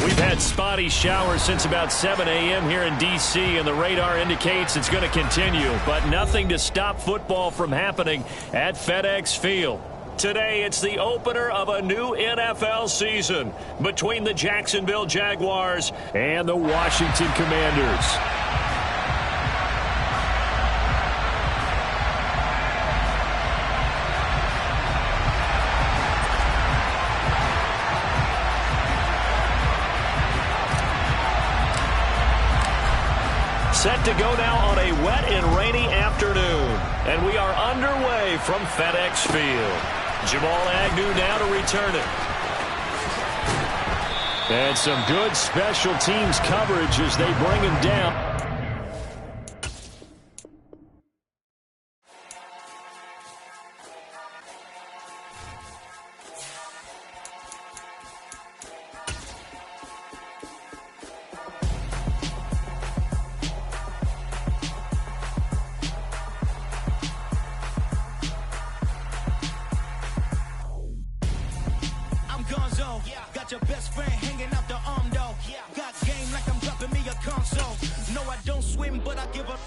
We've had spotty showers since about 7 a.m. here in D.C., and the radar indicates it's going to continue, but nothing to stop football from happening at FedEx Field. Today, it's the opener of a new NFL season between the Jacksonville Jaguars and the Washington Commanders. Set to go now on a wet and rainy afternoon. And we are underway from FedEx Field. Jamal Agnew now to return it. And some good special teams coverage as they bring him down. Your best friend hanging out the arm though. Got game like I'm dropping me a console. No, I don't swim, but I give a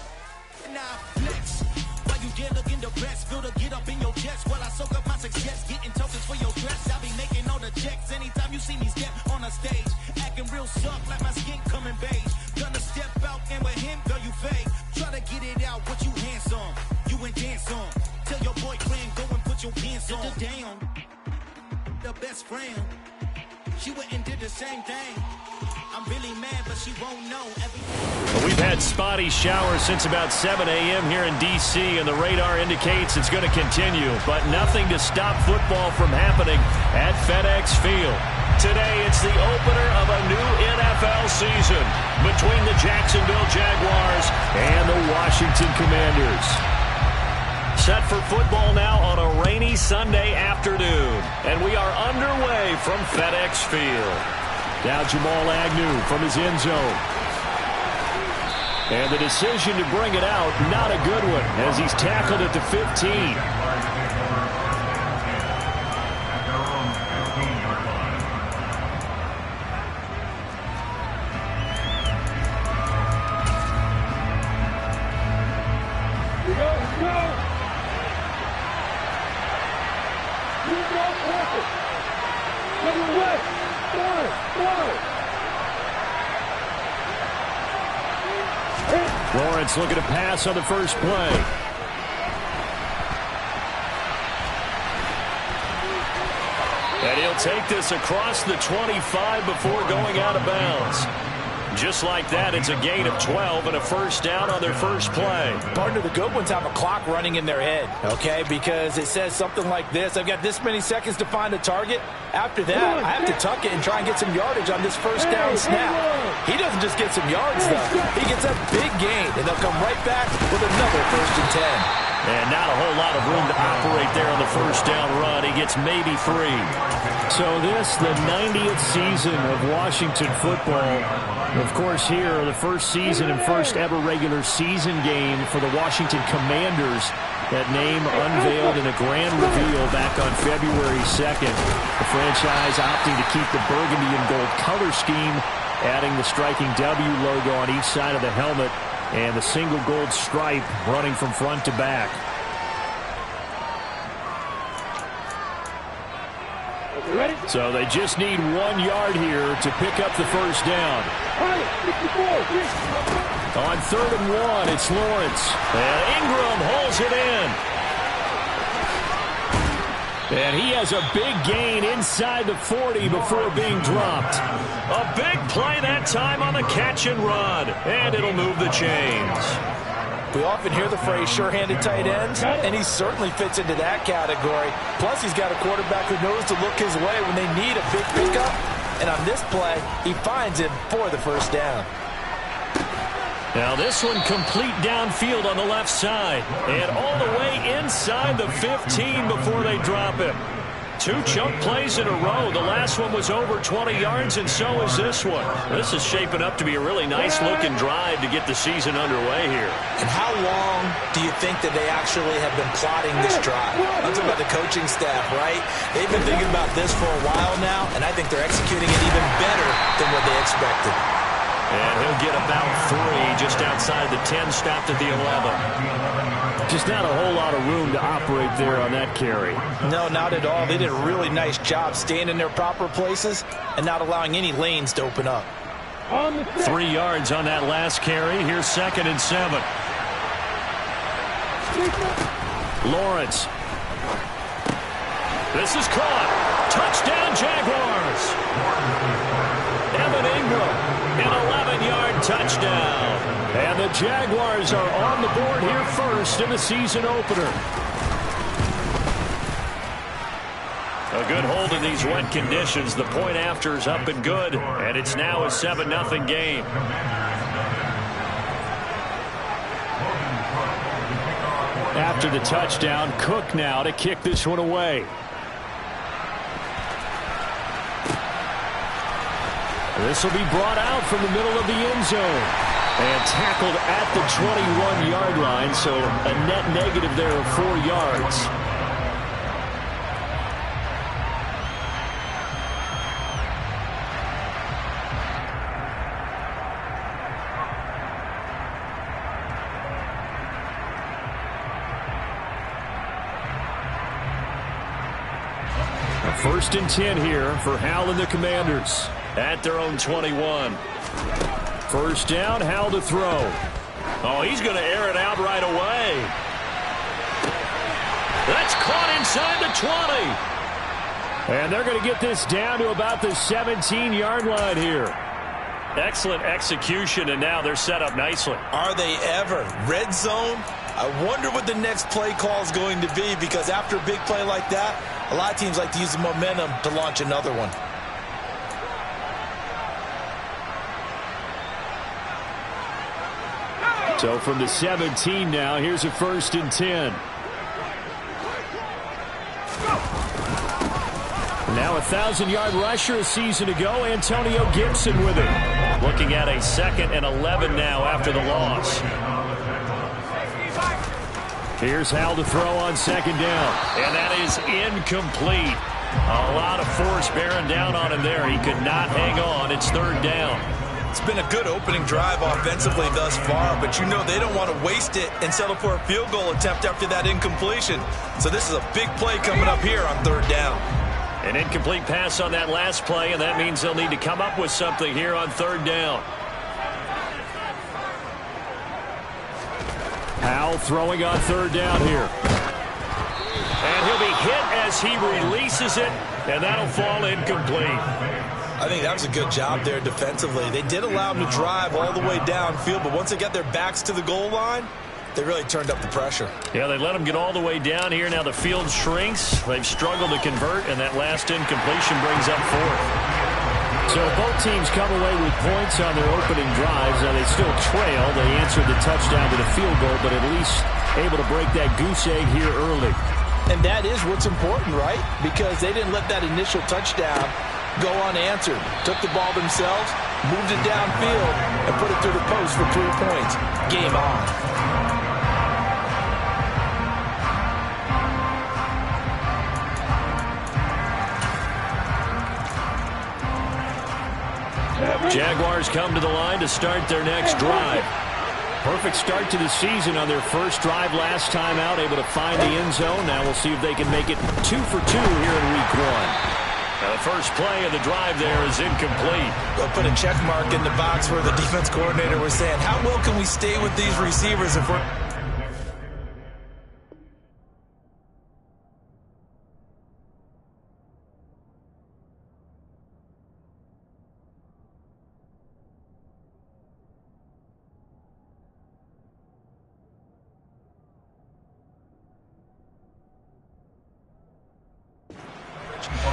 now flex. While you dare look in the breast, feel the get up in your chest. While I soak up my success, getting tokens for your dress. I'll be making all the checks anytime you see me step on a stage. Acting real soft like my skin coming beige. Gonna step out and with him, girl, you fake. Try to get it out, what you handsome. You ain't dance on. Tell your boyfriend, go and put your pants on. Down. The best friend. She went and did the same thing. I'm really mad, but she won't know everything. We've had spotty showers since about 7 a.m. here in D.C., and the radar indicates it's going to continue, but nothing to stop football from happening at FedEx Field. Today, it's the opener of a new NFL season between the Jacksonville Jaguars and the Washington Commanders. Set for football now on a rainy Sunday afternoon. And we are underway from FedEx Field. Now Jamal Agnew from his end zone. And the decision to bring it out, not a good one, as he's tackled at the 15. Lawrence looking to pass on the first play. And he'll take this across the 25 before going out of bounds. Just like that, it's a gain of 12 and a first down on their first play. Partner, the good ones have a clock running in their head, okay? Because it says something like this. I've got this many seconds to find a target. After that, I have to tuck it and try and get some yardage on this first down snap. He doesn't just get some yards, though. He gets a big gain, and they'll come right back with another 1st and 10. And not a whole lot of room to operate there on the first down run. He gets maybe 3. So this, the 90th season of Washington football. Of course, here, the first season and first ever regular season game for the Washington Commanders. That name unveiled in a grand reveal back on February 2nd. The franchise opting to keep the burgundy and gold color scheme, adding the striking W logo on each side of the helmet, and the single gold stripe running from front to back. So they just need 1 yard here to pick up the first down. On 3rd and 1, it's Lawrence. And Ingram holds it in. And he has a big gain inside the 40 before being dropped. A big play that time on the catch and run. And it'll move the chains. We often hear the phrase sure-handed tight ends, and he certainly fits into that category. Plus, he's got a quarterback who knows to look his way when they need a big pickup. And on this play, he finds him for the first down. Now this one complete downfield on the left side. And all the way inside the 15 before they drop him. 2 chunk plays in a row. The last one was over 20 yards, and so is this one. This is shaping up to be a really nice-looking drive to get the season underway here. And how long do you think that they actually have been plotting this drive? I'm talking about the coaching staff, right? They've been thinking about this for a while now, and I think they're executing it even better than what they expected. And he'll get about 3 just outside the 10, stopped at the 11. Just not a whole lot of room to operate there on that carry. No, not at all. They did a really nice job staying in their proper places and not allowing any lanes to open up. 3 yards on that last carry. Here's 2nd and 7. Lawrence. This is caught. Touchdown, Jaguars. Evan Ingram, an 11-yard touchdown. And the Jaguars are on the board here first in the season opener. A good hold in these wet conditions. The point after is up and good, and it's now a 7-0 game. After the touchdown, Cook now to kick this one away. This will be brought out from the middle of the end zone. And tackled at the 21-yard line, so a net negative there of 4 yards. A 1st and 10 here for Hal and the Commanders at their own 21. 1st down, Hal to throw. Oh, he's going to air it out right away. That's caught inside the 20. And they're going to get this down to about the 17-yard line here. Excellent execution, and now they're set up nicely. Are they ever? Red zone? I wonder what the next play call is going to be, because after a big play like that, a lot of teams like to use the momentum to launch another one. So from the 17 now, here's a 1st and 10. Now a 1,000-yard rusher a season ago, Antonio Gibson with it. Looking at a 2nd and 11 now after the loss. Here's Hal to throw on 2nd down. And that is incomplete. A lot of force bearing down on him there. He could not hang on. It's 3rd down. It's been a good opening drive offensively thus far, but you know they don't want to waste it and settle for a field goal attempt after that incompletion. So this is a big play coming up here on 3rd down. An incomplete pass on that last play, and that means they'll need to come up with something here on 3rd down. Hal throwing on 3rd down here. And he'll be hit as he releases it, and that'll fall incomplete. I think that was a good job there defensively. They did allow him to drive all the way downfield, but once they got their backs to the goal line, they really turned up the pressure. Yeah, they let him get all the way down here. Now the field shrinks. They've struggled to convert, and that last incompletion brings up 4th. So both teams come away with points on their opening drives. Now they still trail. They answered the touchdown to the field goal, but at least able to break that goose egg here early. And that is what's important, right? Because they didn't let that initial touchdown go unanswered. Took the ball themselves, moved it downfield, and put it through the post for 3 points. Game on. Jaguars come to the line to start their next drive. Perfect start to the season on their first drive last time out, able to find the end zone. Now we'll see if they can make it 2 for 2 here in week 1. Now the first play of the drive there is incomplete. They'll put a check mark in the box where the defense coordinator was saying, how well can we stay with these receivers if we're...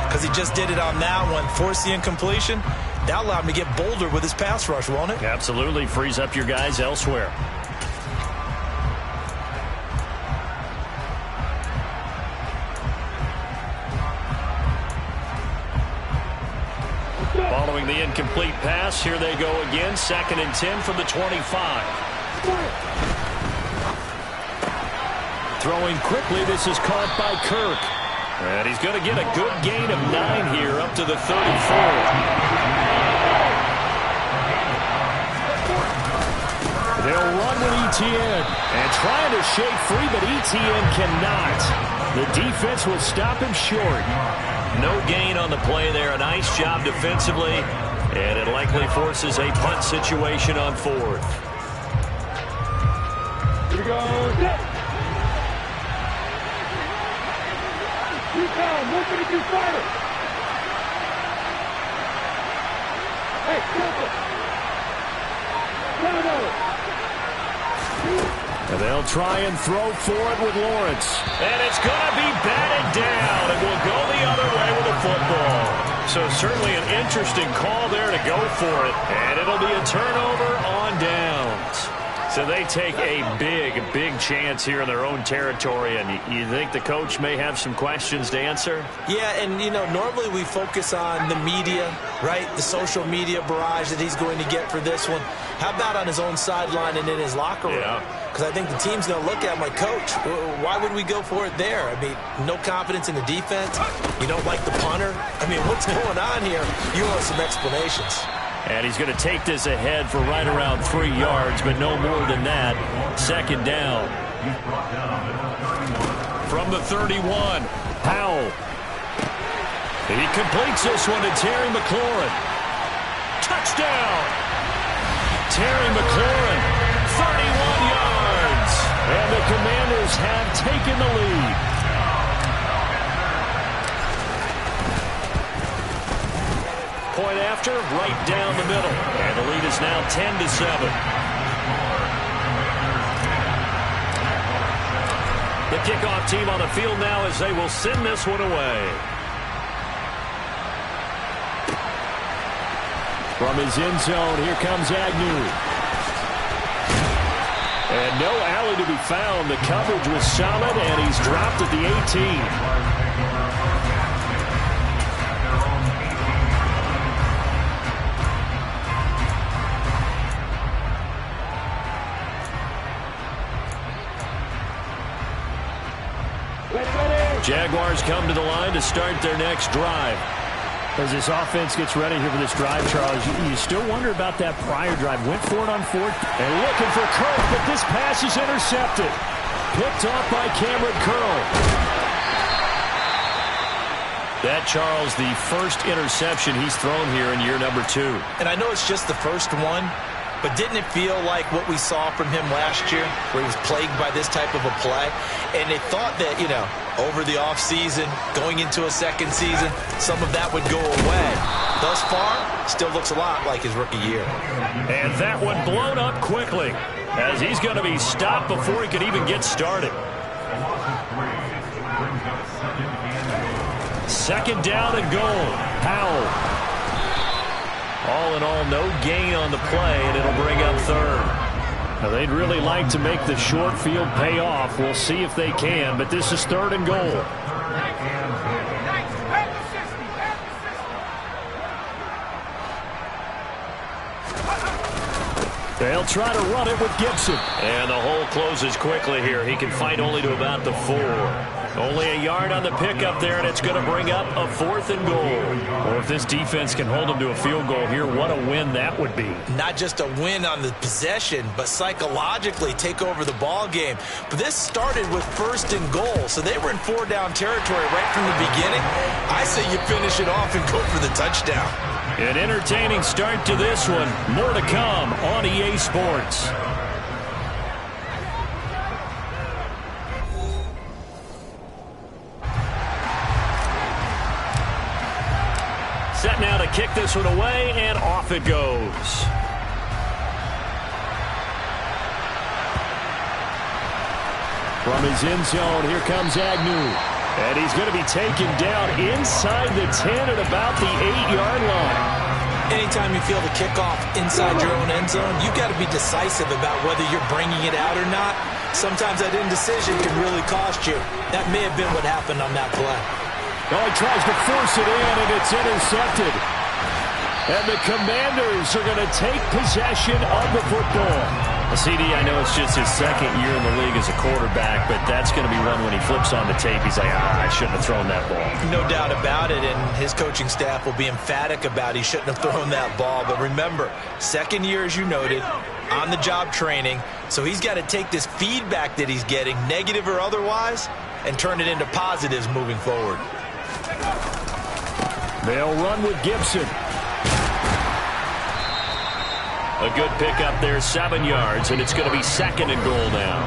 Because he just did it on that one, forced the incompletion. That allowed him to get bolder with his pass rush, won't it? Absolutely, frees up your guys elsewhere. Following the incomplete pass, here they go again. 2nd and 10 from the 25. Throwing quickly, this is caught by Kirk. And he's going to get a good gain of 9 here up to the 34. They'll run with Etienne. And trying to shake free, but Etienne cannot. The defense will stop him short. No gain on the play there. A nice job defensively. And it likely forces a punt situation on 4th. Here we go. Keep down. Listen if you fire. Hey, careful. No. And they'll try and throw for it with Lawrence. And it's going to be batted down. And will go the other way with the football. So certainly an interesting call there to go for it. And it'll be a turnover on downs. So they take a big chance here in their own territory. And you think the coach may have some questions to answer? Yeah, and, you know, normally we focus on the media, right? The social media barrage that he's going to get for this one. How about on his own sideline and in his locker room? Because I think the team's going to look at him like, Coach, why would we go for it there? I mean, no confidence in the defense. You don't like the punter. I mean, what's going on here? You want some explanations. And he's going to take this ahead for right around 3 yards, but no more than that. 2nd down. From the 31, Powell. He completes this one to Terry McLaurin. Touchdown! Terry McLaurin, 31 yards. And the Commanders have taken the lead. Point after, right down the middle. And the lead is now 10-7. The kickoff team on the field now as they will send this one away. From his end zone, here comes Agnew. And no alley to be found. The coverage was solid, and he's dropped at the 18. Jaguars come to the line to start their next drive. As this offense gets ready here for this drive, Charles, you still wonder about that prior drive. Went for it on 4th and looking for Kirk, but this pass is intercepted. Picked off by Cameron Curl. That, Charles, the first interception he's thrown here in year number 2. And I know it's just the first one, but didn't it feel like what we saw from him last year, where he was plagued by this type of a play? And they thought that, you know, over the offseason, going into a second season, some of that would go away. Thus far, still looks a lot like his rookie year. And that one blown up quickly, as he's going to be stopped before he could even get started. 2nd down and goal. Powell. All in all, no gain on the play, and it'll bring up 3rd. Now, they'd really like to make the short field pay off. We'll see if they can, but this is 3rd and goal. They'll try to run it with Gibson. And the hole closes quickly here. He can fight only to about the 4. Only a yard on the pickup there, and it's going to bring up a 4th and goal. Well, if this defense can hold them to a field goal here, what a win that would be. Not just a win on the possession, but psychologically take over the ball game. But this started with 1st and goal, so they were in 4-down territory right from the beginning. I say you finish it off and go for the touchdown. An entertaining start to this one. More to come on EA Sports. Set now to kick this one away, and off it goes. From his end zone, here comes Agnew. And he's going to be taken down inside the 10 at about the 8-yard line. Anytime you feel the kickoff inside your own end zone, you've got to be decisive about whether you're bringing it out or not. Sometimes that indecision can really cost you. That may have been what happened on that play. Oh, he tries to force it in, and it's intercepted. And the Commanders are going to take possession of the football. CD, I know it's just his second year in the league as a quarterback, but that's going to be one when he flips on the tape. He's like, I shouldn't have thrown that ball. No doubt about it, and his coaching staff will be emphatic about he shouldn't have thrown that ball. But remember, second year, as you noted, on-the-job training, so he's got to take this feedback that he's getting, negative or otherwise, and turn it into positives moving forward. They'll run with Gibson. A good pickup there, 7 yards, and it's going to be 2nd and goal now.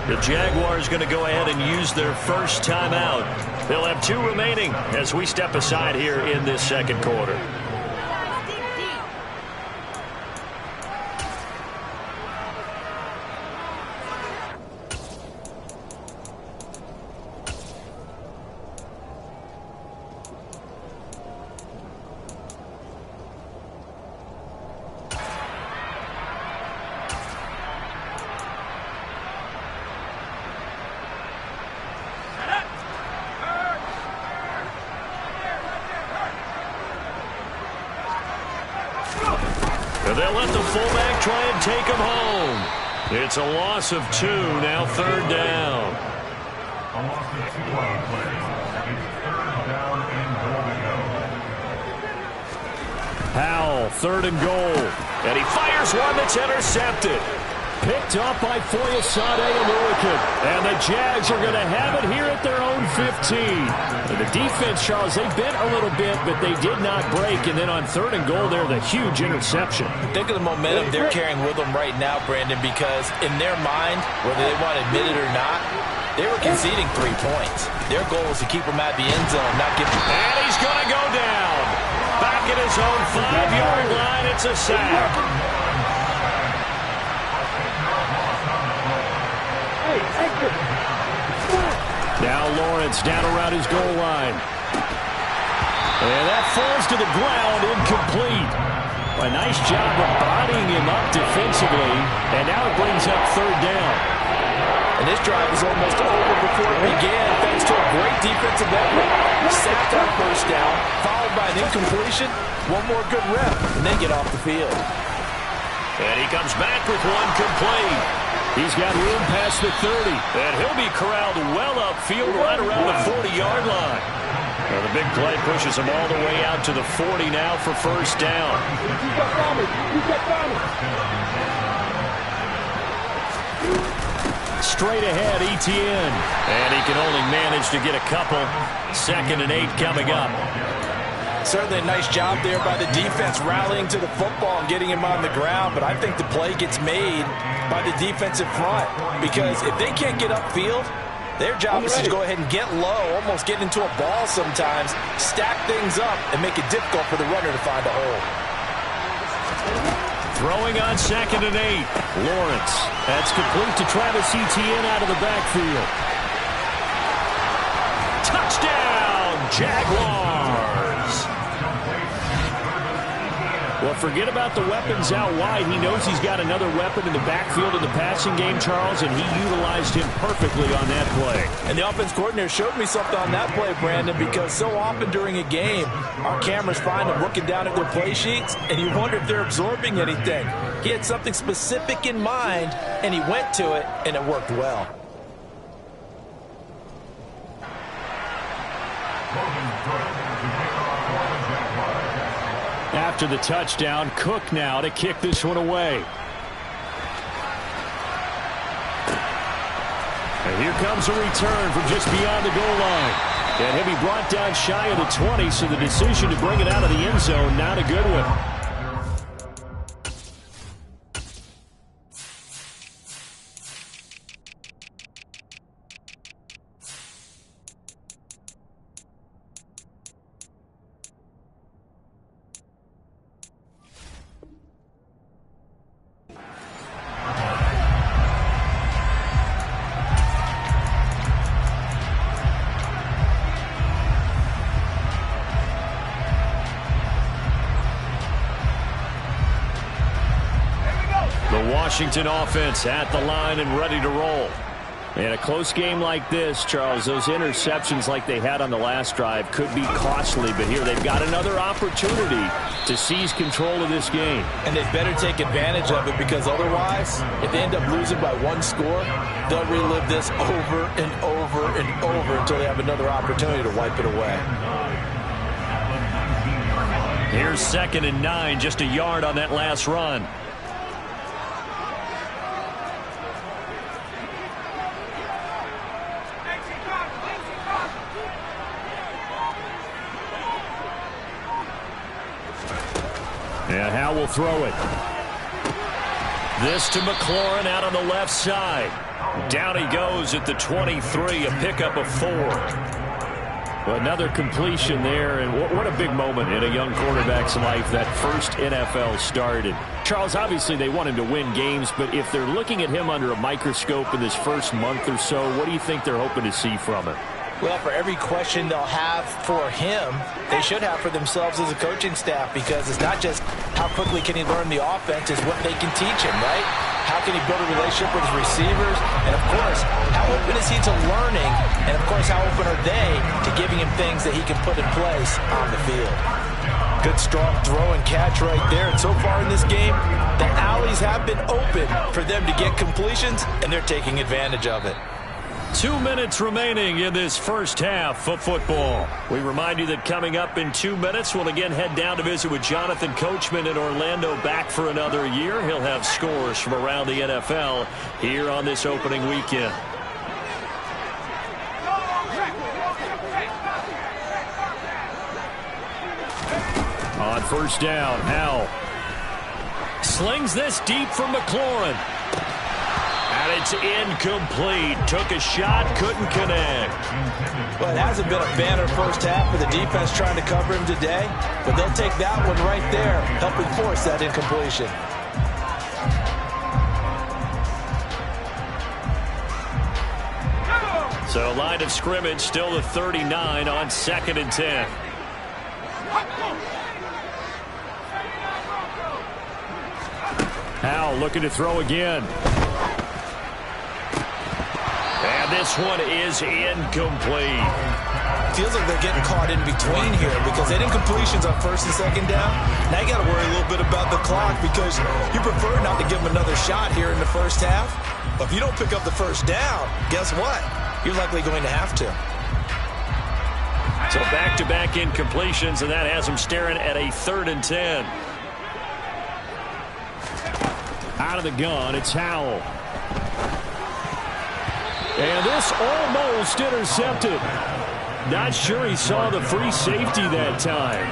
The Jaguars going to go ahead and use their first timeout. They'll have 2 remaining as we step aside here in this second quarter. They'll let the fullback try and take him home. It's a loss of 2, now 3rd down. A loss of 2 on the play. It's 3rd down and goal to go. Howell, 3rd and goal. And he fires one that's intercepted. Picked up by Foyesade and Lurican. And the Jags are going to have it here at their own 15. And the defense, Charles, they bent a little bit, but they did not break. And then on 3rd and goal there, the huge interception. Think of the momentum they're carrying with them right now, Brandon, because in their mind, whether they want to admit it or not, they were conceding 3 points. Their goal was to keep them at the end zone, not give them. And he's going to go down. Back at his own 5-yard line, it's a sack. Now Lawrence down around his goal line. And that falls to the ground, incomplete. A nice job of bodying him up defensively. And now it brings up 3rd down. And this drive is almost over before it began, thanks to a great defensive effort. Sacked on 1st down, followed by an incompletion. One more good rep, and then get off the field. And he comes back with one complete. He's got room past the 30, and he'll be corralled well upfield right around the 40-yard line. Well, the big play pushes him all the way out to the 40 now for 1st down. Straight ahead, Etienne. And he can only manage to get a couple. 2nd and 8 coming up. Certainly a nice job there by the defense rallying to the football and getting him on the ground, but I think the play gets made by the defensive front because if they can't get upfield, their job is to go ahead and get low, almost get into a ball sometimes, stack things up, and make it difficult for the runner to find a hole. Throwing on 2nd and 8. Lawrence. That's complete to Travis Etienne out of the backfield. Touchdown, Jaguars. Well, forget about the weapons out wide. He knows he's got another weapon in the backfield in the passing game, Charles, and he utilized him perfectly on that play. And the offense coordinator showed me something on that play, Brandon, because so often during a game, our cameras find them looking down at their play sheets, and you wonder if they're absorbing anything. He had something specific in mind, and he went to it, and it worked well. After the touchdown, Cook now to kick this one away. And here comes a return from just beyond the goal line. And he'll be brought down shy of the 20, so the decision to bring it out of the end zone, not a good one. Washington offense at the line and ready to roll. In a close game like this, Charles, those interceptions like they had on the last drive could be costly, but here they've got another opportunity to seize control of this game. And they better take advantage of it, because otherwise, if they end up losing by one score, they'll relive this over and over and over until they have another opportunity to wipe it away. Here's 2nd and 9, just a yard on that last run. And Howe will throw it. This to McLaurin out on the left side. Down he goes at the 23, a pickup of 4. Another completion there, and what a big moment in a young quarterback's life, that first NFL started. Charles, obviously they want him to win games, but if they're looking at him under a microscope in this first month or so, what do you think they're hoping to see from him? Well, for every question they'll have for him, they should have for themselves as a coaching staff, because it's not just how quickly can he learn the offense, it's what they can teach him, right? How can he build a relationship with his receivers? And, of course, how open is he to learning? And, of course, how open are they to giving him things that he can put in place on the field? Good, strong throw and catch right there. And so far in this game, the alleys have been open for them to get completions, and they're taking advantage of it. 2 minutes remaining in this first half of football. We remind you that coming up in 2 minutes, we'll again head down to visit with Jonathan Coachman in Orlando, back for another year. He'll have scores from around the NFL here on this opening weekend. On first down, Howell slings this deep from McLaurin. And it's incomplete. Took a shot, couldn't connect. Well, it hasn't been a banner first half for the defense trying to cover him today, but they'll take that one right there, helping force that incompletion. So line of scrimmage still the 39 on 2nd and 10. Howell looking to throw again. And this one is incomplete. Feels like they're getting caught in between here, because they didn't completions on 1st and 2nd down. Now you got to worry a little bit about the clock, because you prefer not to give them another shot here in the first half. But if you don't pick up the first down, guess what? You're likely going to have to. So back-to-back incompletions, and that has them staring at a 3rd and 10. Out of the gun, it's Howell. And this almost intercepted. Not sure he saw the free safety that time.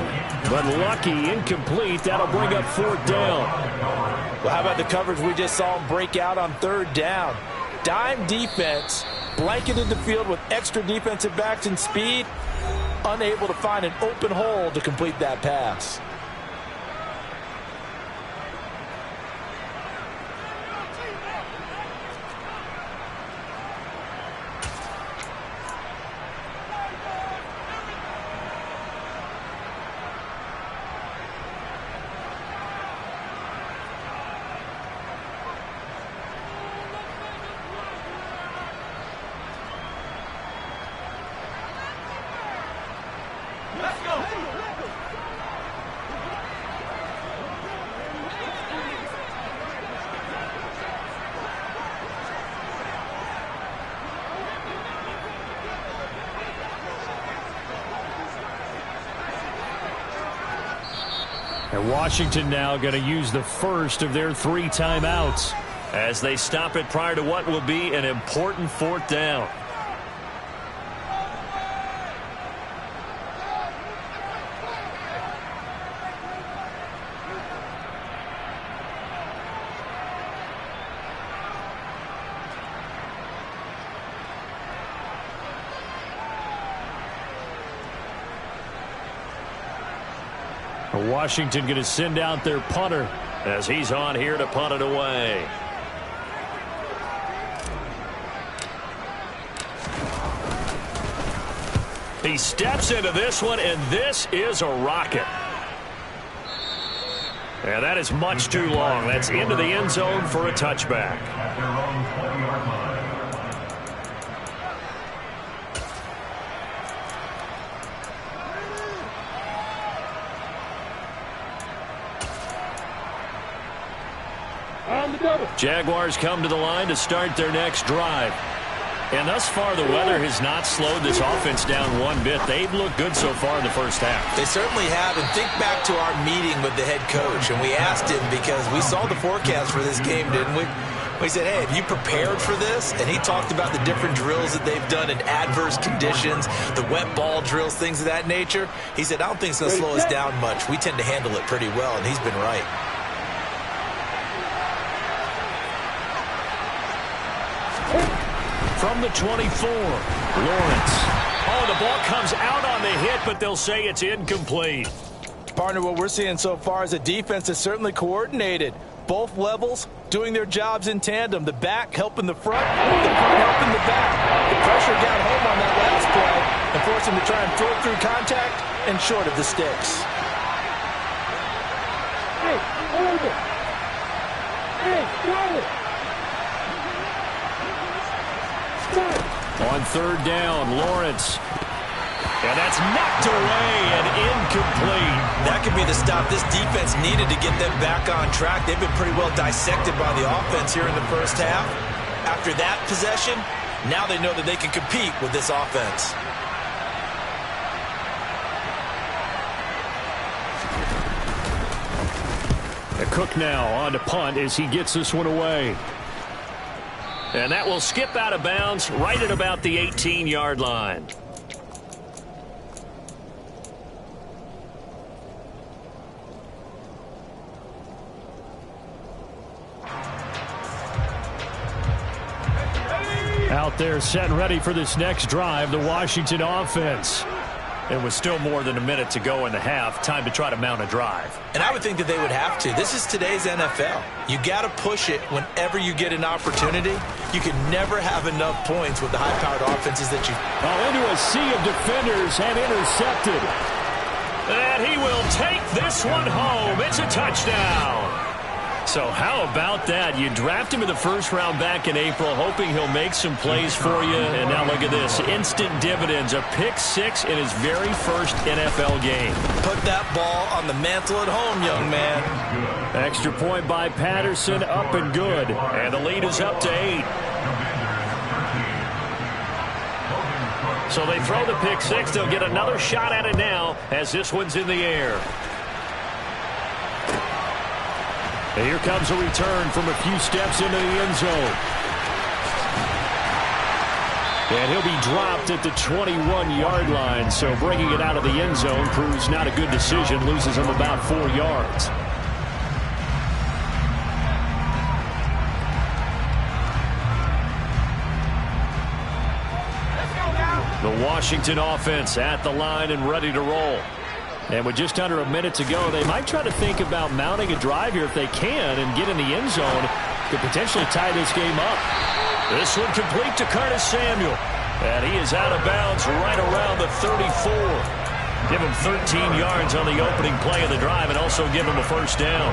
But lucky, incomplete. That'll bring up 4th down. Well, how about the coverage we just saw him break out on 3rd down? Dime defense, blanketed the field with extra defensive backs and speed. Unable to find an open hole to complete that pass. And Washington now going to use the first of their 3 timeouts as they stop it prior to what will be an important 4th down. Washington going to send out their punter as he's on here to punt it away. He steps into this one, and this is a rocket. And that is much too long. That's into the end zone for a touchback. on the double. Jaguars come to the line to start their next drive. And thus far, the weather has not slowed this offense down one bit. They've looked good so far in the first half. They certainly have. And think back to our meeting with the head coach. And we asked him, because we saw the forecast for this game, didn't we? We said, hey, have you prepared for this? And he talked about the different drills that they've done in adverse conditions, the wet ball drills, things of that nature. He said, I don't think it's going to slow us down much. We tend to handle it pretty well, and he's been right. From the 24, Lawrence. Oh, the ball comes out on the hit, but they'll say it's incomplete. Partner, what we're seeing so far is a defense that's certainly coordinated. Both levels doing their jobs in tandem. The back helping the front helping the back. The pressure got home on that last play and forced him to try and throw through contact and short of the sticks. Hey, hold it. Hey, got it. On third down, Lawrence. And that's knocked away and incomplete. That could be the stop this defense needed to get them back on track. They've been pretty well dissected by the offense here in the first half. After that possession, now they know that they can compete with this offense. Cook now on to punt as he gets this one away. And that will skip out of bounds right at about the 18-yard line. Out there set and ready for this next drive, the Washington offense. It was still more than a minute to go in the half. Time to try to mount a drive. And I would think that they would have to. This is today's NFL. You got to push it whenever you get an opportunity. You can never have enough points with the high-powered offenses that you... Into a sea of defenders and intercepted. And he will take this one home. It's a touchdown. So how about that? You draft him in the first round back in April, hoping he'll make some plays for you. And now look at this. Instant dividends. A pick six in his very first NFL game. Put that ball on the mantle at home, young man. Extra point by Patterson, up and good. And the lead is up to 8. So they throw the pick six. They'll get another shot at it now as this one's in the air. And here comes a return from a few steps into the end zone. And he'll be dropped at the 21-yard line. So bringing it out of the end zone proves not a good decision. Loses him about 4 yards. The Washington offense at the line and ready to roll. And with just under a minute to go, they might try to think about mounting a drive here if they can and get in the end zone to potentially tie this game up. This one complete to Curtis Samuel. And he is out of bounds right around the 34. Give him 13 yards on the opening play of the drive and also give him a first down.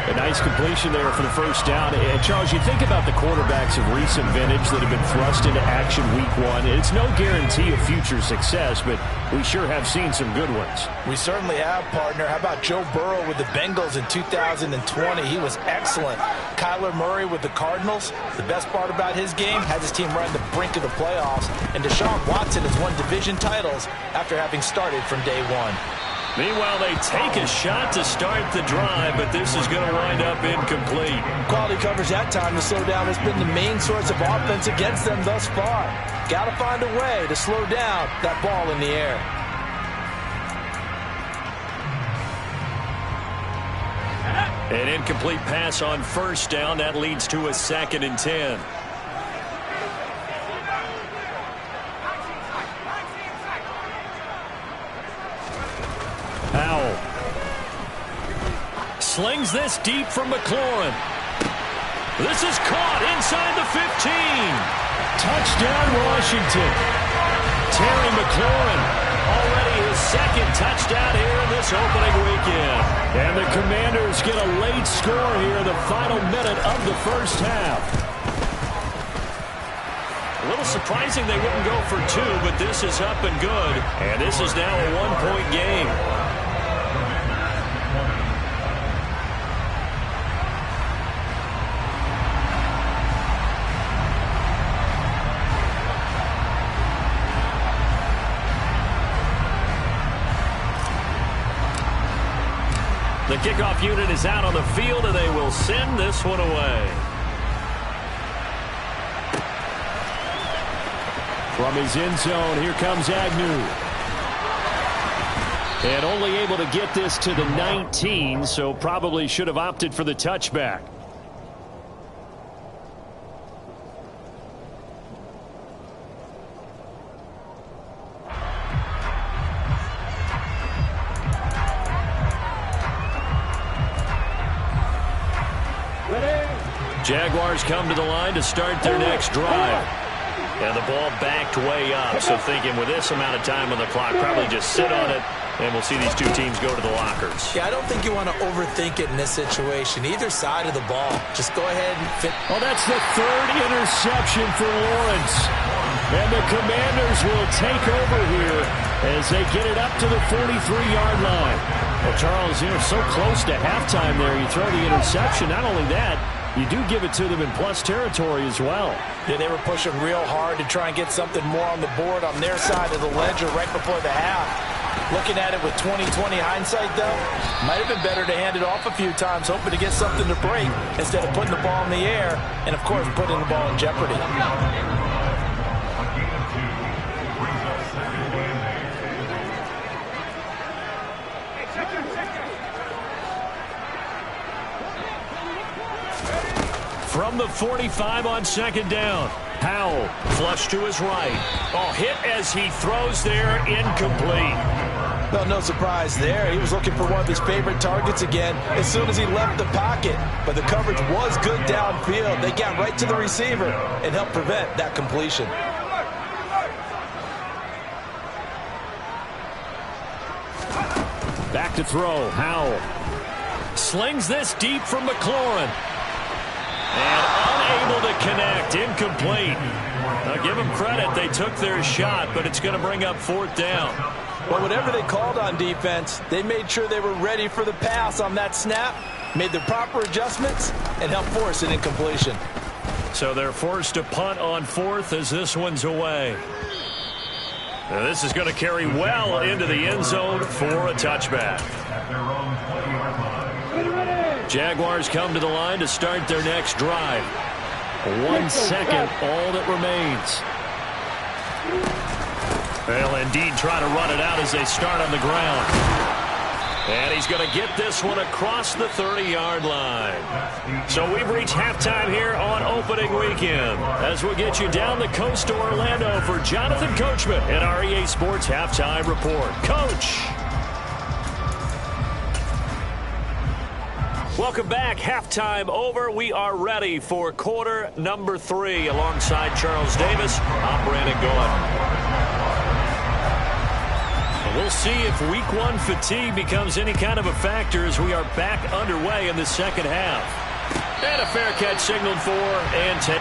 A nice completion there for the first down. And Charles, you think about the quarterbacks of recent vintage that have been thrust into action week one. It's no guarantee of future success, but we sure have seen some good ones. We certainly have, partner. How about Joe Burrow with the Bengals in 2020? He was excellent. Kyler Murray with the Cardinals. The best part about his game, has his team right on the brink of the playoffs. And Deshaun Watson has won division titles after having started from day one. Meanwhile, they take a shot to start the drive, but this is going to wind up incomplete. Quality coverage that time to slow down has been the main source of offense against them thus far. Got to find a way to slow down that ball in the air. An incomplete pass on first down. That leads to a 2nd and 10. Powell slings this deep from McLaurin. This is caught inside the 15. Touchdown, Washington. Terry McLaurin, already his 2nd touchdown here in this opening weekend. And the Commanders get a late score here in the final minute of the first half. A little surprising they wouldn't go for 2, but this is up and good. And this is now a 1-point game. The kickoff unit is out on the field, and they will send this one away. From his end zone, here comes Agnew. And only able to get this to the 19, so probably should have opted for the touchback. Jaguars come to the line to start their next drive. And the ball backed way up, so thinking with this amount of time on the clock, probably just sit on it, and we'll see these two teams go to the lockers. Yeah, I don't think you want to overthink it in this situation. Either side of the ball, just go ahead and fit. Oh, that's the third interception for Lawrence. And the Commanders will take over here as they get it up to the 43-yard line. Well, Charles, you're so close to halftime there. You throw the interception. Not only that, you do give it to them in plus territory as well. Yeah, they were pushing real hard to try and get something more on the board on their side of the ledger right before the half. Looking at it with 20/20 hindsight, though, might have been better to hand it off a few times, hoping to get something to break instead of putting the ball in the air and, of course, putting the ball in jeopardy. From the 45 on second down, Powell flush to his right. Oh, hit as he throws there, incomplete. Well, no surprise there. He was looking for one of his favorite targets again as soon as he left the pocket. But the coverage was good downfield. They got right to the receiver and helped prevent that completion. Back to throw, Howell. Slings this deep from McLaurin. And unable to connect, incomplete. Now give them credit, they took their shot, but it's going to bring up fourth down. Well, whatever they called on defense, they made sure they were ready for the pass on that snap, made the proper adjustments, and helped force an incompletion. So they're forced to punt on fourth as this one's away. Now this is going to carry well into the end zone for a touchback. Jaguars come to the line to start their next drive. 1 second, all that remains. They'll indeed try to run it out as they start on the ground. And he's going to get this one across the 30-yard line. So we've reached halftime here on opening weekend as we'll get you down the coast to Orlando for Jonathan Coachman at our EA Sports Halftime Report. Coach. Welcome back. Halftime over. We are ready for quarter number 3 alongside Charles Davis. I'm Brandon Gaudin. We'll see if week 1 fatigue becomes any kind of a factor as we are back underway in the second half. And a fair catch signaled for and take.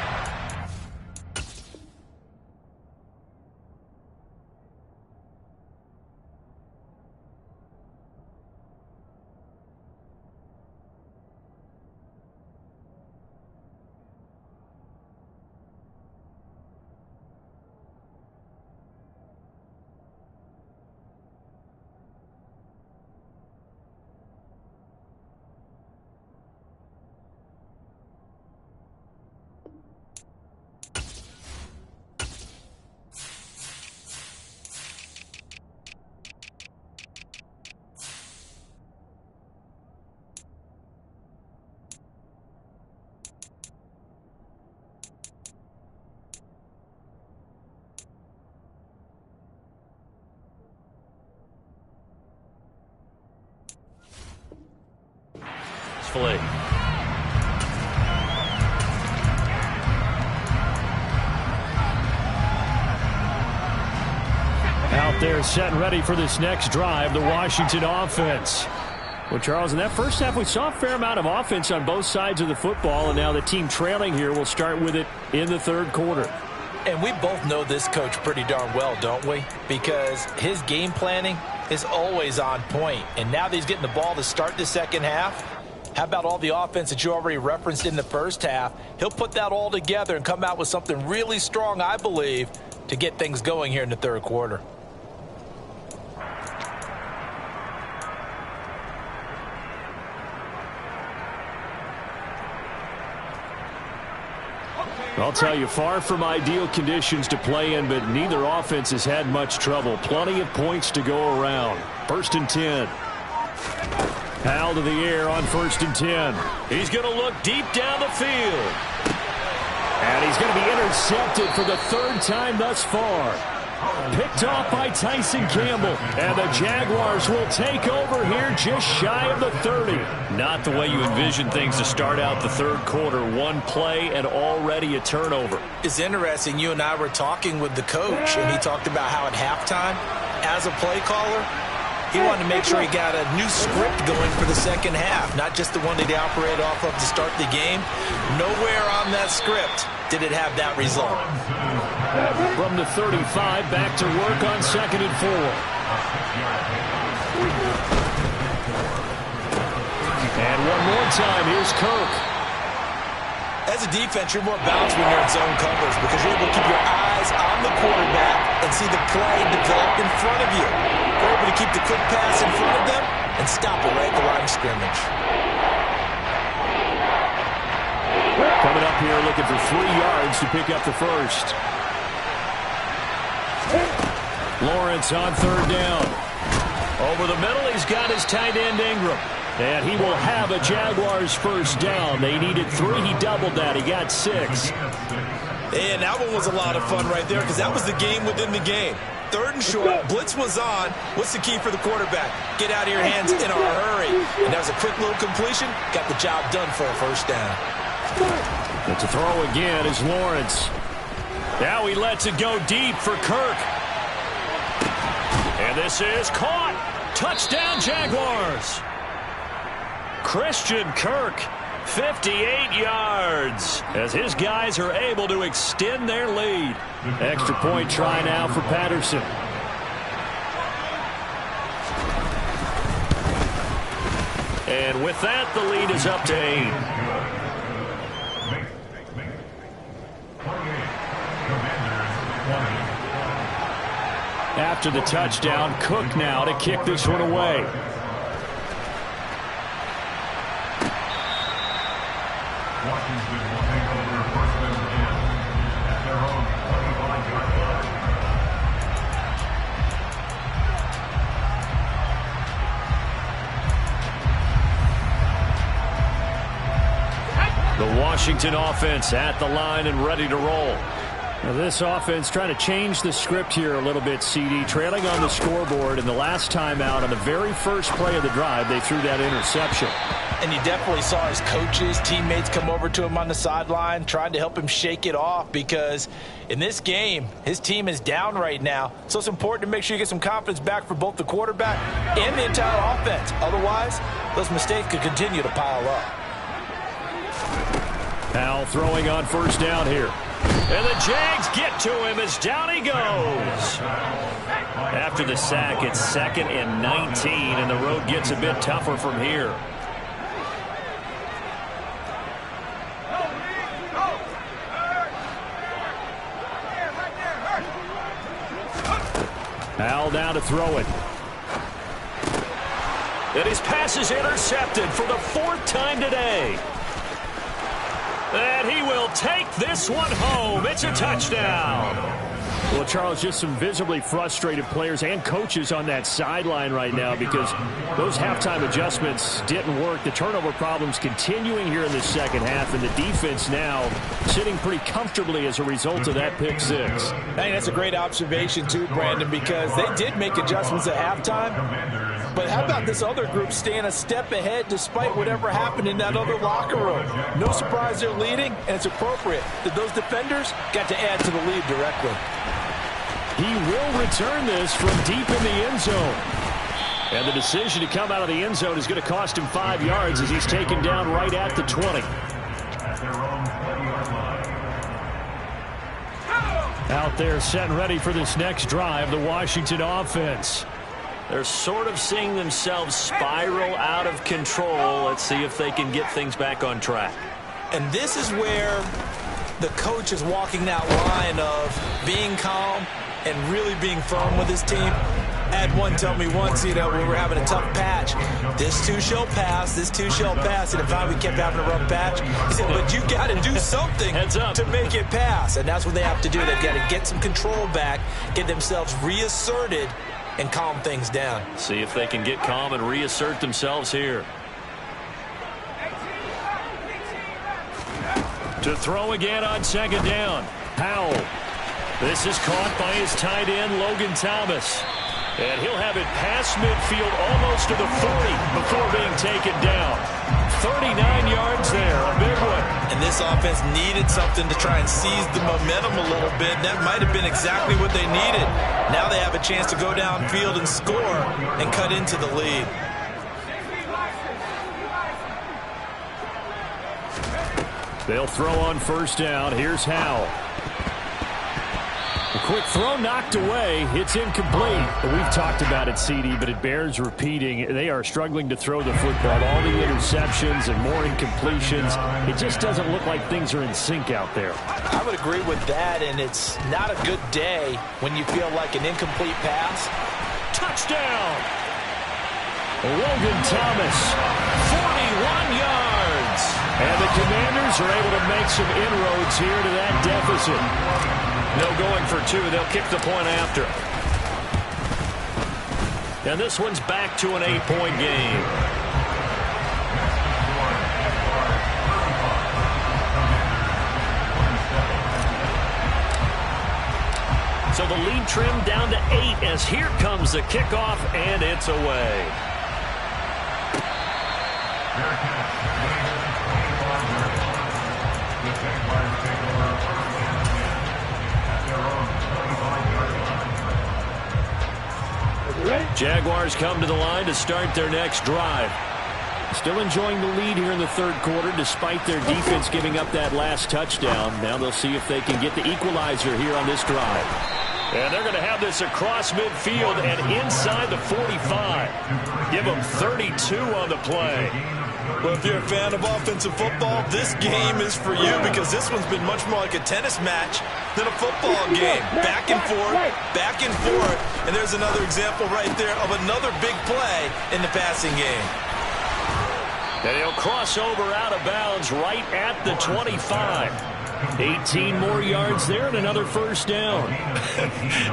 Flea. Out there set and ready for this next drive, the Washington offense. Well, Charles, in that first half, we saw a fair amount of offense on both sides of the football, and now the team trailing here will start with it in the third quarter. And we both know this coach pretty darn well, don't we? Because his game planning is always on point. And now that he's getting the ball to start the second half, how about all the offense that you already referenced in the first half? He'll put that all together and come out with something really strong, I believe, to get things going here in the third quarter. I'll tell you, far from ideal conditions to play in, but neither offense has had much trouble. Plenty of points to go around. 1st and 10. Powell to the air on 1st and 10. He's going to look deep down the field. And he's going to be intercepted for the 3rd time thus far. Picked off by Tyson Campbell. And the Jaguars will take over here just shy of the 30. Not the way you envision things to start out the 3rd quarter. One play and already a turnover. It's interesting. You and I were talking with the coach, and he talked about how at halftime, as a play caller, he wanted to make sure he got a new script going for the 2nd half, not just the one that he operated off of to start the game. Nowhere on that script did it have that result. From the 35, back to work on 2nd and 4. And one more time, here's Kirk. As a defense, you're more balanced when you're in zone coverage because you're able to keep your eyes on the quarterback and see the play develop in front of you. You're able to keep the quick pass in front of them and stop it right at the line of scrimmage. Coming up here looking for 3 yards to pick up the 1st. Lawrence on 3rd down. Over the middle, he's got his tight end Ingram. And he will have a Jaguars 1st down. They needed 3. He doubled that. He got 6. And that one was a lot of fun right there because that was the game within the game. 3rd and short, blitz was on. What's the key for the quarterback? Get out of your hands in a hurry. And that was a quick little completion. Got the job done for a 1st down. But to throw again is Lawrence. Now he lets it go deep for Kirk. And this is caught. Touchdown, Jaguars. Christian Kirk, 58 yards, as his guys are able to extend their lead. Extra point try now for Patterson. And with that, the lead is up to 8. After the touchdown, Cook now to kick this one away. Washington will take over 1st and 10 at their own 25-yard line. The Washington offense at the line and ready to roll. Now this offense trying to change the script here a little bit, CD. Trailing on the scoreboard, and the last time out on the very first play of the drive, they threw that interception. And you definitely saw his coaches, teammates come over to him on the sideline, trying to help him shake it off because in this game, his team is down right now. So it's important to make sure you get some confidence back for both the quarterback and the entire offense. Otherwise, those mistakes could continue to pile up. Powell throwing on 1st down here. And the Jags get to him as down he goes. After the sack, it's 2nd and 19, and the road gets a bit tougher from here. Powell down to throw it. And his pass is intercepted for the 4th time today. And he will take this one home. It's a touchdown. Well, Charles, just some visibly frustrated players and coaches on that sideline right now because those halftime adjustments didn't work. The turnover problems continuing here in the 2nd half, and the defense now sitting pretty comfortably as a result of that pick 6. I think that's a great observation too, Brandon, because they did make adjustments at halftime. But how about this other group staying a step ahead despite whatever happened in that other locker room? No surprise they're leading, and it's appropriate that those defenders got to add to the lead directly. He will return this from deep in the end zone. And the decision to come out of the end zone is going to cost him 5 yards as he's taken down right at the 20. At their own 20-yard line. Out there set and ready for this next drive, the Washington offense. They're sort of seeing themselves spiral out of control. Let's see if they can get things back on track. And this is where the coach is walking that line of being calm and really being firm with his team. I had one tell me once, you know, we were having a tough patch. This too shall pass, this too shall pass. And if we kept having a rough patch, he said, but you got to do something to make it pass. And that's what they have to do. They've got to get some control back, get themselves reasserted, and calm things down. See if they can get calm and reassert themselves here. To throw again on second down. Powell. This is caught by his tight end, Logan Thomas. And he'll have it past midfield almost to the 40 before being taken down. 39 yards there, a big one. And this offense needed something to try and seize the momentum a little bit. That might have been exactly what they needed. Now they have a chance to go downfield and score and cut into the lead. They'll throw on first down. Here's Howell. A quick throw knocked away. It's incomplete. We've talked about it, CD, but it bears repeating. They are struggling to throw the football. All the interceptions and more incompletions. It just doesn't look like things are in sync out there. I would agree with that, and it's not a good day when you feel like an incomplete pass. Touchdown! Logan Thomas, 41 yards. And the Commanders are able to make some inroads here to that deficit. No going for two. They'll kick the point after. And this one's back to an 8-point game. So the lead trimmed down to 8 as here comes the kickoff, and it's away. Jaguars come to the line to start their next drive. Still enjoying the lead here in the third quarter despite their defense giving up that last touchdown. Now they'll see if they can get the equalizer here on this drive. And they're going to have this across midfield and inside the 45. Give them 32 on the play. Well, if you're a fan of offensive football, this game is for you because this one's been much more like a tennis match than a football game. Back and forth, and there's another example right there of another big play in the passing game. And he'll cross over out of bounds right at the 25. 18 more yards there and another first down.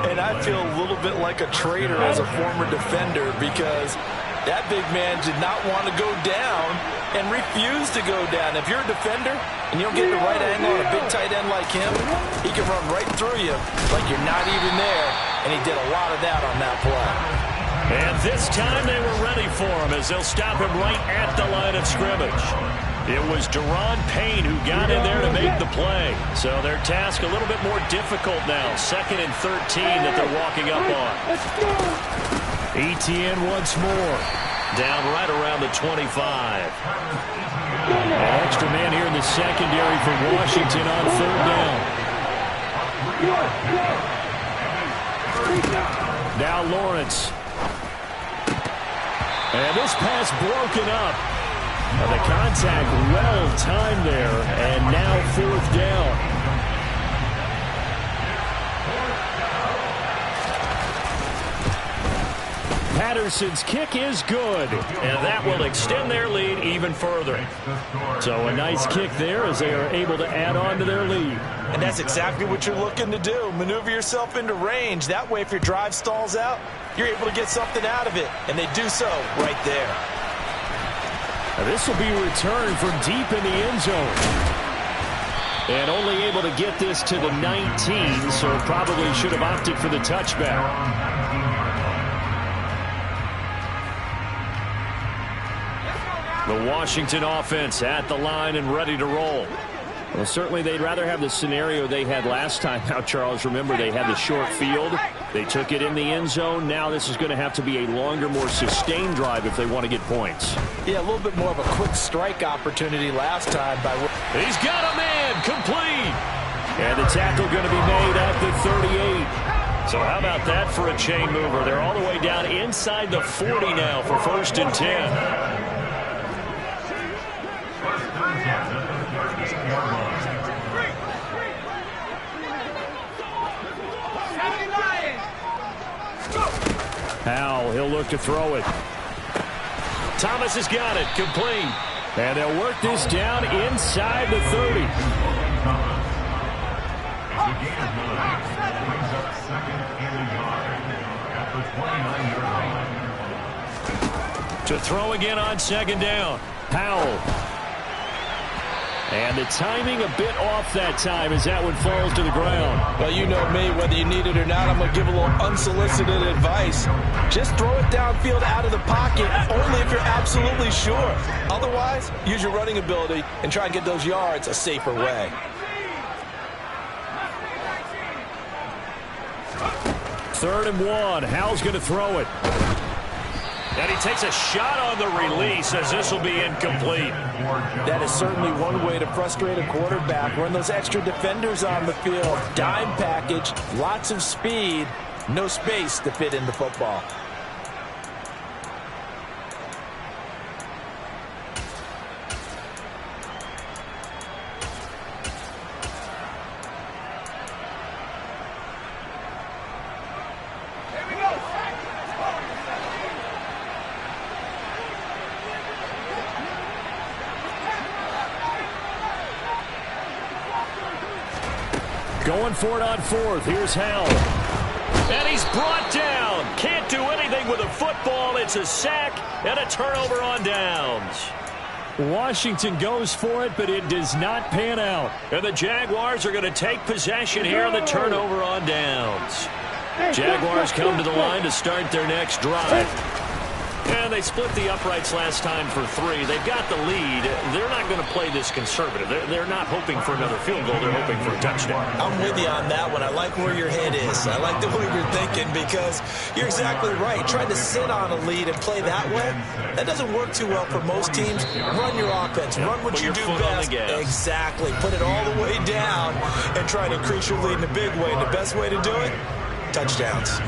And I feel a little bit like a traitor as a former defender because that big man did not want to go down and refused to go down. If you're a defender and you don't get the right angle on a big tight end like him, he can run right through you like you're not even there, and he did a lot of that on that play. And this time they were ready for him as they'll stop him right at the line of scrimmage. It was Deron Payne who got in there to make the play. So their task a little bit more difficult now. 2nd and 13 that they're walking up on. Etienne once more. Down right around the 25. An extra man here in the secondary for Washington on third down. Now Lawrence. And this pass broken up. The contact well timed there, and now fourth down. Patterson's kick is good, and that will extend their lead even further. So a nice kick there as they are able to add on to their lead. And that's exactly what you're looking to do. Maneuver yourself into range. That way, if your drive stalls out, you're able to get something out of it. And they do so right there. Now this will be returned from deep in the end zone. And only able to get this to the 19, so probably should have opted for the touchback. The Washington offense at the line and ready to roll. Well, certainly they'd rather have the scenario they had last time. Now, Charles, remember they had the short field. They took it in the end zone. Now this is going to have to be a longer, more sustained drive if they want to get points. Yeah, a little bit more of a quick strike opportunity last time. He's got a man complete. And the tackle going to be made at the 38. So how about that for a chain mover? They're all the way down inside the 40 now for 1st and 10. Howell, he'll look to throw it. Thomas has got it, complete. And they'll work this down inside the 30. To throw again on second down. Howell. And the timing a bit off that time as that one falls to the ground. Well, you know me, whether you need it or not, I'm going to give a little unsolicited advice. Just throw it downfield out of the pocket, only if you're absolutely sure. Otherwise, use your running ability and try and get those yards a safer way. Third and 1. Howell's going to throw it. And he takes a shot on the release as this will be incomplete. That is certainly one way to frustrate a quarterback. Run those extra defenders on the field. Dime package, lots of speed, no space to fit in the football. Going for it on fourth. Here's Howell. And he's brought down. Can't do anything with a football. It's a sack and a turnover on downs. Washington goes for it, but it does not pan out. And the Jaguars are going to take possession here on the turnover on downs. Jaguars come to the line to start their next drive. And they split the uprights last time for 3. They've got the lead. They're not going to play this conservative. They're not hoping for another field goal. They're hoping for a touchdown. I'm with you on that one. I like where your head is. I like the way you're thinking because you're exactly right. Trying to sit on a lead and play that way, that doesn't work too well for most teams. Run your offense. Run what you do best. Exactly. Put it all the way down and try to increase your lead in a big way. And the best way to do it, touchdowns.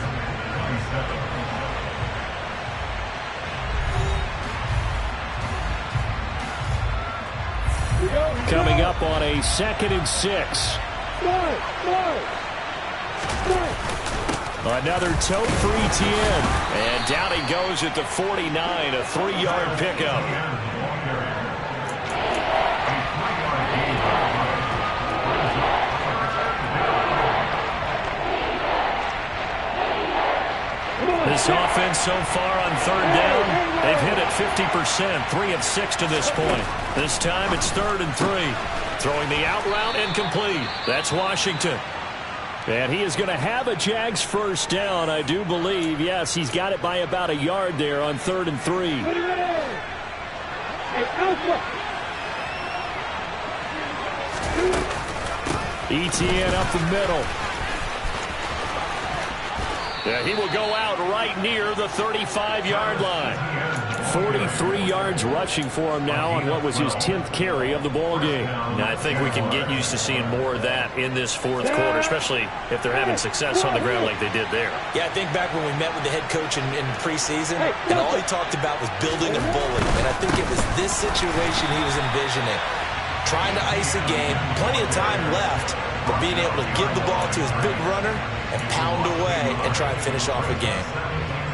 Coming up on a 2nd and 6. Another tote for ETN. And down he goes at the 49, a 3-yard pickup. This offense so far on 3rd down, they've hit it 50%, 3 of 6 to this point. This time it's 3rd and 3. Throwing the out route incomplete. That's Washington. And he is going to have a Jags first down, I do believe. Yes, he's got it by about a yard there on 3rd and 3. ETN up the middle. Yeah, he will go out right near the 35-yard line. 43 yards rushing for him now on what was his 10th carry of the ball game. Now, I think we can get used to seeing more of that in this 4th quarter, especially if they're having success on the ground like they did there. Yeah, I think back when we met with the head coach in preseason, and all he talked about was building a bully. And I think it was this situation he was envisioning. Trying to ice a game, plenty of time left, but being able to give the ball to his big runner and pound away and try and finish off a game.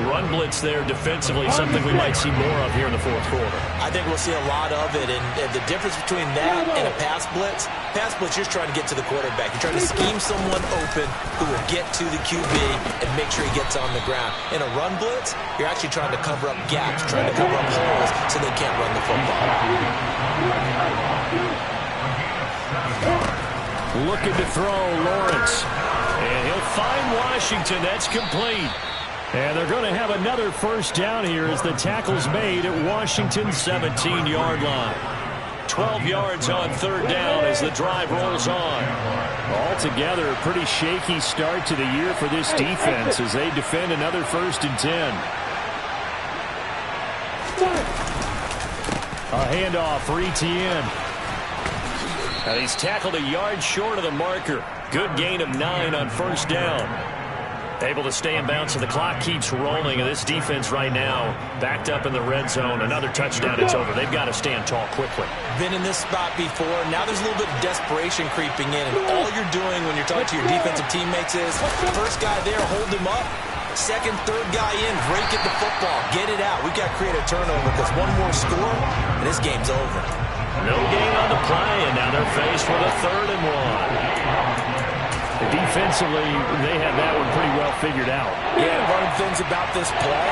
Run blitz there defensively, something we might see more of here in the 4th quarter. I think we'll see a lot of it, and the difference between that and a pass blitz, you're just trying to get to the quarterback. You're trying to scheme someone open who will get to the QB and make sure he gets on the ground. In a run blitz, you're actually trying to cover up gaps, trying to cover up holes so they can't run the football. Looking to throw, Lawrence. And he'll find Washington. That's complete. And they're going to have another first down here as the tackle's made at Washington's 17-yard line. 12 yards on 3rd down as the drive rolls on. Altogether, a pretty shaky start to the year for this defense as they defend another 1st and 10. A handoff for ETN. And he's tackled a yard short of the marker. Good gain of 9 on 1st down. Able to stay in bounds, so the clock keeps rolling. And this defense right now backed up in the red zone. Another touchdown, it's over. They've got to stand tall quickly. Been in this spot before. Now there's a little bit of desperation creeping in. And all you're doing when you're talking to your defensive teammates is, first guy there, hold him up. second, third guy in, break at the football, get it out. We've got to create a turnover because one more score, and this game's over. No gain on the play, and now they're faced with a 3rd and 1. Defensively, they have that one pretty well figured out. Yeah, one of the things about this play,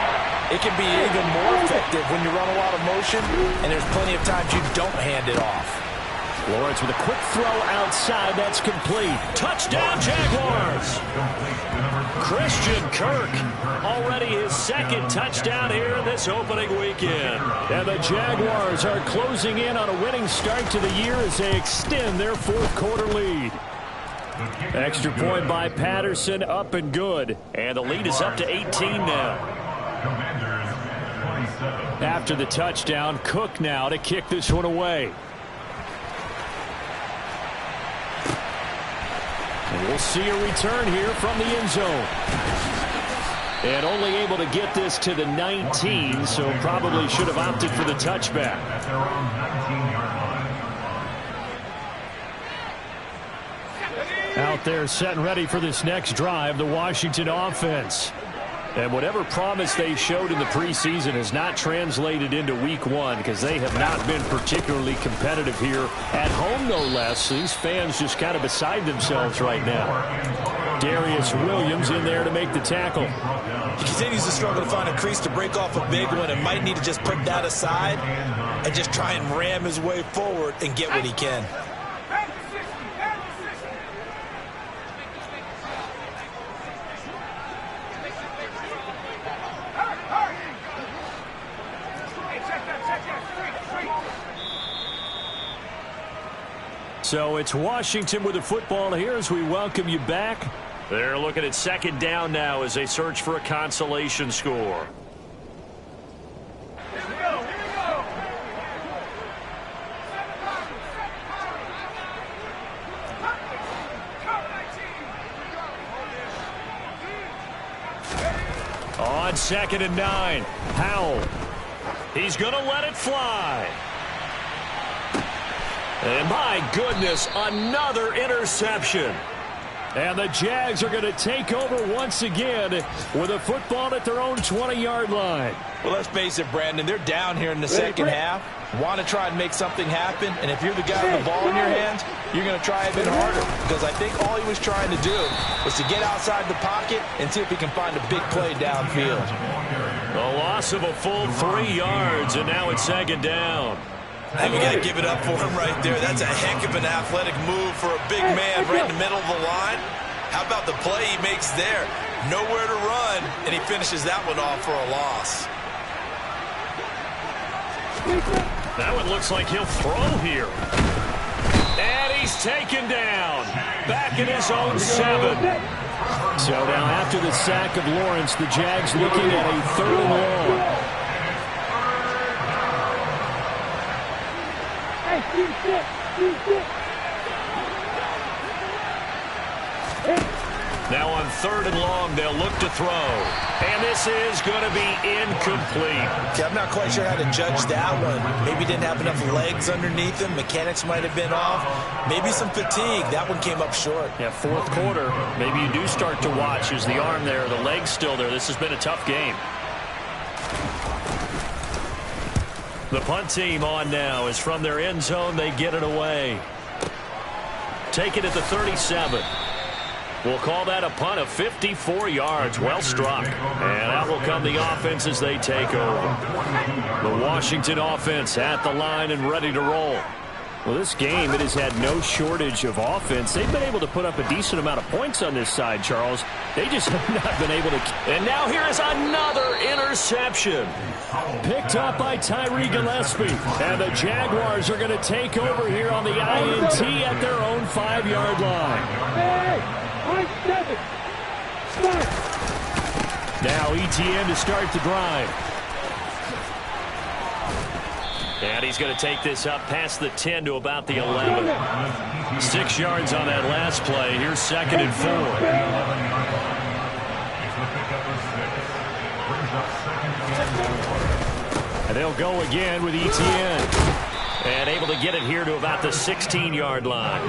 it can be even more effective when you run a lot of motion, and there's plenty of times you don't hand it off. Lawrence with a quick throw outside. That's complete. Touchdown, Jaguars. Christian Kirk, already his 2nd touchdown here in this opening weekend. And the Jaguars are closing in on a winning start to the year as they extend their 4th quarter lead. Extra point by Patterson, up and good. And the lead is up to 18 now. After the touchdown, Cook now to kick this one away. And we'll see a return here from the end zone. And only able to get this to the 19, so probably should have opted for the touchback. Out there set and ready for this next drive, the Washington offense. And whatever promise they showed in the preseason has not translated into week 1 because they have not been particularly competitive here at home, no less. These fans just kind of beside themselves right now. Darius Williams in there to make the tackle. He continues to struggle to find a crease to break off a big one and might need to just put that aside and just try and ram his way forward and get what he can. So it's Washington with the football here as we welcome you back. They're looking at 2nd down now as they search for a consolation score. On 2nd and 9, Howell. He's going to let it fly. And my goodness, another interception. And the Jags are going to take over once again with a football at their own 20-yard line. Well, let's face it, Brandon, they're down here in the second half. Want to try and make something happen, and if you're the guy with the ball in your hands, you're going to try even harder because I think all he was trying to do was to get outside the pocket and see if he can find a big play downfield. A loss of a full 3 yards, and now it's 2nd down. And we got to give it up for him right there. That's a heck of an athletic move for a big man right in the middle of the line. How about the play he makes there? Nowhere to run, and he finishes that one off for a loss. That one looks like he'll throw here. And he's taken down. Back in his own 7. So now after the sack of Lawrence, the Jags looking at a 3rd and long. Now on 3rd and long, they'll look to throw. And this is going to be incomplete. See, I'm not quite sure how to judge that one. Maybe didn't have enough legs underneath him. Mechanics might have been off. Maybe some fatigue. That one came up short. Yeah, 4th quarter. Maybe you do start to watch. Is the arm there, the leg's still there. This has been a tough game. The punt team on now is from their end zone. They get it away. Take it at the 37. We'll call that a punt of 54 yards. Well struck. And out will come the offense as they take over. The Washington offense at the line and ready to roll. Well, this game, it has had no shortage of offense. They've been able to put up a decent amount of points on this side, Charles. They just have not been able to. And now here is another interception. Picked up by Tyree Gillespie. And the Jaguars are going to take over here on the INT at their own 5-yard line. Now ETN to start the drive. And he's going to take this up past the 10 to about the 11. 6 yards on that last play. Here's 2nd and 4. And they'll go again with ETN. And able to get it here to about the 16-yard line.